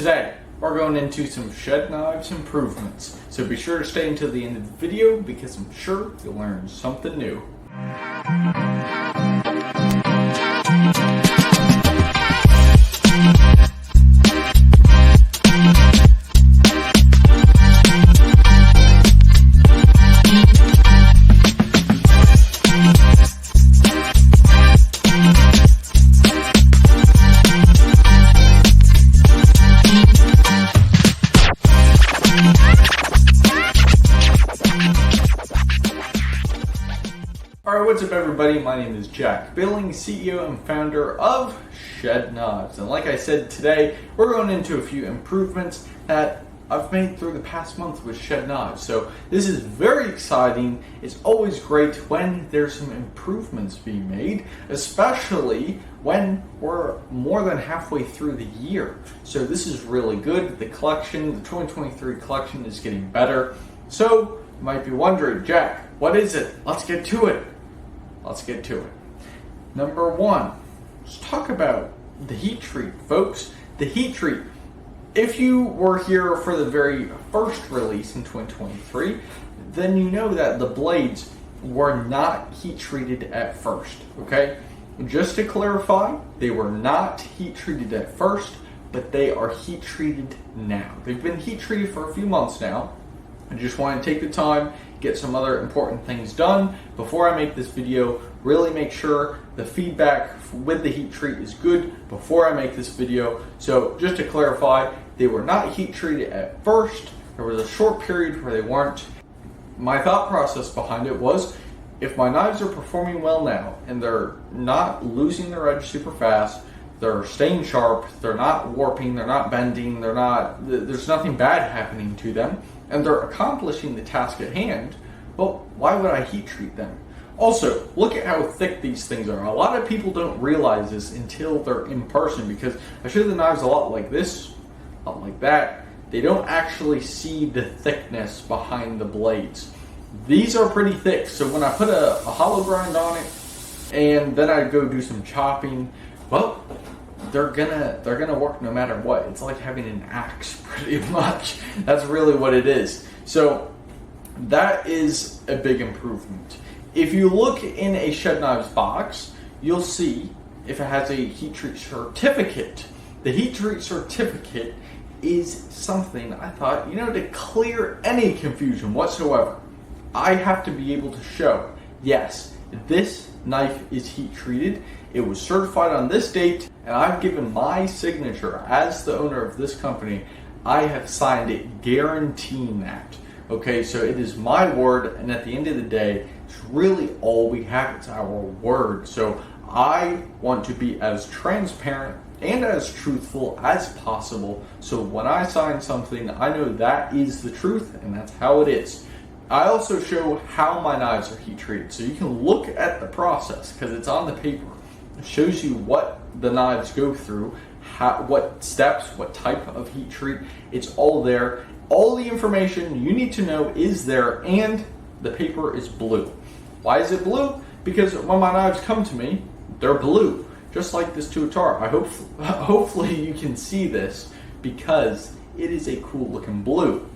Today, we're going into some shed knives improvements, so be sure to stay until the end of the video because I'm sure you'll learn something new. Alright, what's up everybody? My name is Jack Billing, CEO and founder of Shed Knives. And like I said, today we're going into a few improvements that I've made through the past month with Shed Knives. So this is very exciting. It's always great when there's some improvements being made, especially when we're more than halfway through the year. So this is really good. The collection, the 2023 collection is getting better. So you might be wondering, Jack, what is it? Let's get to it. Let's get to it. Number one, let's talk about the heat treat, folks. The heat treat. If you were here for the very first release in 2023, then you know that the blades were not heat treated at first, okay? Just to clarify, they were not heat treated at first, but they are heat treated now. They've been heat treated for a few months now. I just want to take the time, get some other important things done before I make this video. Really make sure the feedback with the heat treat is good before I make this video. So just to clarify, they were not heat treated at first. There was a short period where they weren't. My thought process behind it was, if my knives are performing well now and they're not losing their edge super fast, they're staying sharp, they're not warping, they're not bending, there's nothing bad happening to them, and they're accomplishing the task at hand, well, why would I heat treat them? Also, look at how thick these things are. A lot of people don't realize this until they're in person, because I show the knives a lot like this, a lot like that. They don't actually see the thickness behind the blades. These are pretty thick, so when I put a hollow grind on it, and then I go do some chopping, well, they're gonna work no matter what. It's like having an axe, pretty much. That's really what it is. So that is a big improvement. If you look in a Shed Knives box, you'll see if it has a heat treat certificate. The heat treat certificate is something I thought, to clear any confusion whatsoever, I have to be able to show, yes, this knife is heat treated. It was certified on this date, and I've given my signature as the owner of this company. I have signed it guaranteeing that. Okay, so it is my word, and at the end of the day, it's really all we have. It's our word. So I want to be as transparent and as truthful as possible. So when I sign something, I know that is the truth, and that's how it is. I also show how my knives are heat treated, so you can look at the process because it's on the paper. It shows you what the knives go through, what steps, what type of heat treat. It's all there. All the information you need to know is there, and the paper is blue. Why is it blue? Because when my knives come to me, they're blue, just like this Tuatara. Hopefully you can see this because it is a cool looking blue.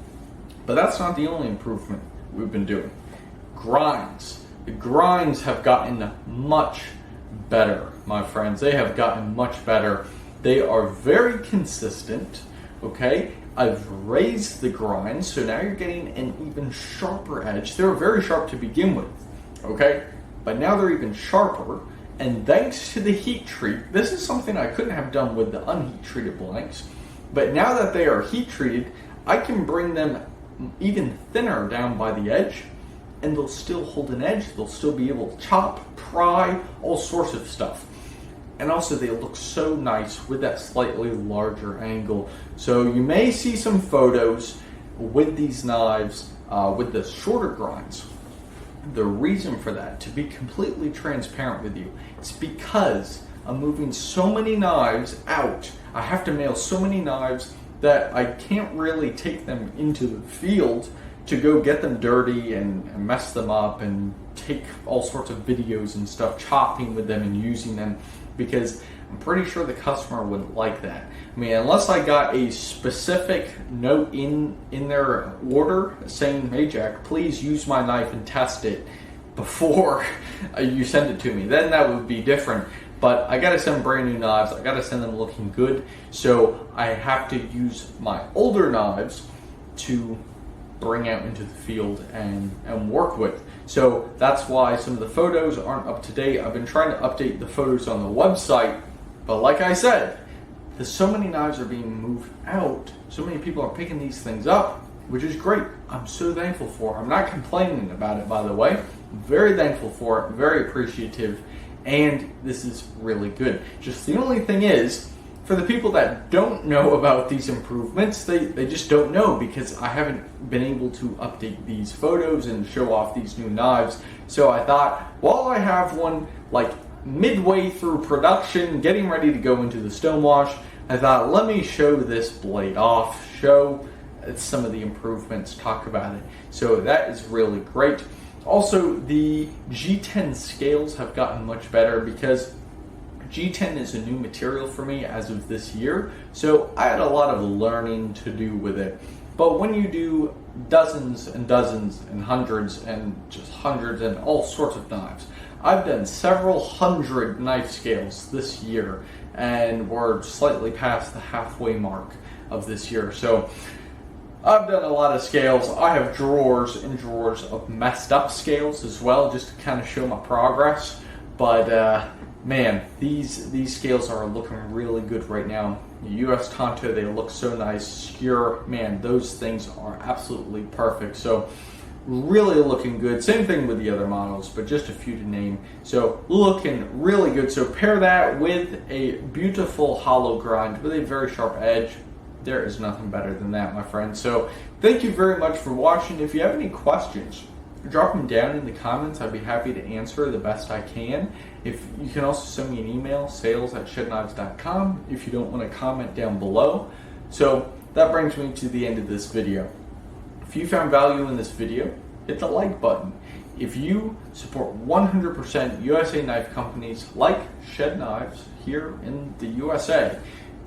But that's not the only improvement we've been doing. Grinds. The grinds have gotten much better, my friends. They have gotten much better. They are very consistent, okay? I've raised the grinds, so now you're getting an even sharper edge. They were very sharp to begin with, okay? But now they're even sharper, and thanks to the heat treat, this is something I couldn't have done with the unheat treated blanks, but now that they are heat treated, I can bring them even thinner down by the edge, and they'll still hold an edge. They'll still be able to chop, pry, all sorts of stuff. And also they look so nice with that slightly larger angle. So you may see some photos with these knives with the shorter grinds. The reason for that, to be completely transparent with you, it's because I'm moving so many knives out. I have to mail so many knives that I can't really take them into the field to go get them dirty and mess them up and take all sorts of videos and stuff chopping with them and using them, because I'm pretty sure the customer would like that. I mean, unless I got a specific note in their order saying, hey Jack, please use my knife and test it before you send it to me, then that would be different. But I gotta send brand new knives, I gotta send them looking good, so I have to use my older knives to bring out into the field and work with. So that's why some of the photos aren't up to date. I've been trying to update the photos on the website, but like I said, there's so many knives are being moved out, so many people are picking these things up, which is great. I'm so thankful for it. I'm not complaining about it, by the way. I'm very thankful for it, very appreciative, and this is really good. Just the only thing is, for the people that don't know about these improvements, they just don't know because I haven't been able to update these photos and show off these new knives. So I thought, while I have one like midway through production, getting ready to go into the stonewash, I thought, let me show this blade off, show some of the improvements, talk about it. So that is really great. Also, the G10 scales have gotten much better because G10 is a new material for me as of this year, so I had a lot of learning to do with it. But when you do dozens and dozens and hundreds and just hundreds and all sorts of knives, I've done several hundred knife scales this year, and we're slightly past the halfway mark of this year. So I've done a lot of scales. I have drawers and drawers of messed up scales as well, just to kind of show my progress. But man, these scales are looking really good right now. The US Tonto, they look so nice. Skewer, man, those things are absolutely perfect. So really looking good. Same thing with the other models, but just a few to name. So looking really good. So pair that with a beautiful hollow grind with a very sharp edge. There is nothing better than that, my friend. So thank you very much for watching. If you have any questions, drop them down in the comments. I'd be happy to answer the best I can. If you can also send me an email, sales@shedknives.com, if you don't want to comment down below. So that brings me to the end of this video. If you found value in this video, hit the like button. If you support 100% USA knife companies like Shed Knives here in the USA,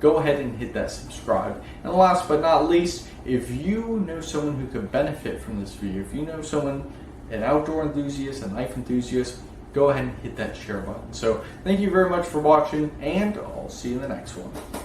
go ahead and hit that subscribe. And last but not least, if you know someone who could benefit from this video, if you know someone, an outdoor enthusiast, a knife enthusiast, go ahead and hit that share button. So thank you very much for watching, and I'll see you in the next one.